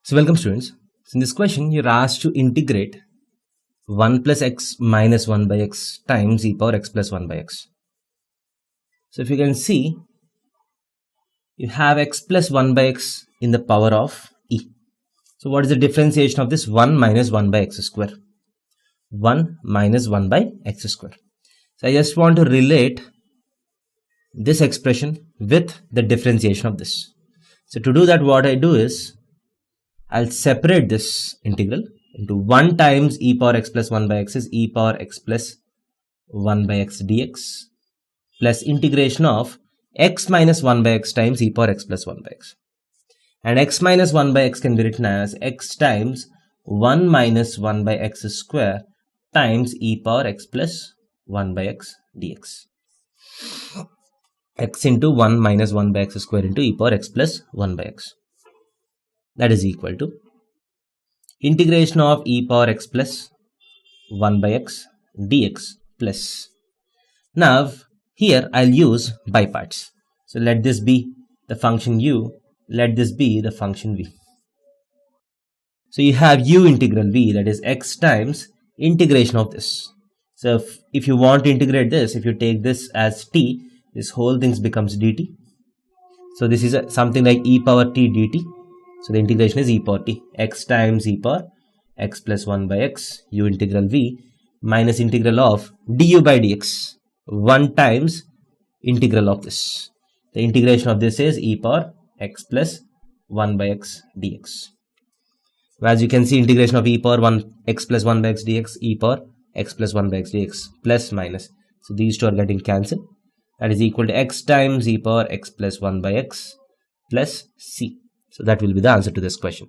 So welcome students. So in this question you're asked to integrate 1 plus x minus 1 by x times e power x plus 1 by x. So if you can see, you have x plus 1 by x in the power of e. So what is the differentiation of this? 1 minus 1 by x square. 1 minus 1 by x square. So I just want to relate this expression with the differentiation of this. So to do that, what I do is I'll separate this integral into 1 times e power x plus 1 by x is e power x plus 1 by x dx plus integration of x minus 1 by x times e power x plus 1 by x. And x minus 1 by x can be written as x times 1 minus 1 by x square times e power x plus 1 by x dx. X into 1 minus 1 by x square into e power x plus 1 by x. That is equal to integration of e power x plus 1 by x dx plus. Now here I'll use by parts. So let this be the function u, let this be the function v. So you have u integral v, that is x times integration of this. So if you want to integrate this, if you take this as t, this whole thing becomes dt. So this is something like e power t dt. So the integration is e power t, x times e power x plus 1 by x, u integral v minus integral of du by dx, 1 times integral of this. The integration of this is e power x plus 1 by x dx. As you can see, integration of e power 1 x plus 1 by x dx, e power x plus 1 by x dx, plus minus. So these two are getting cancelled. That is equal to x times e power x plus 1 by x plus c. So that will be the answer to this question.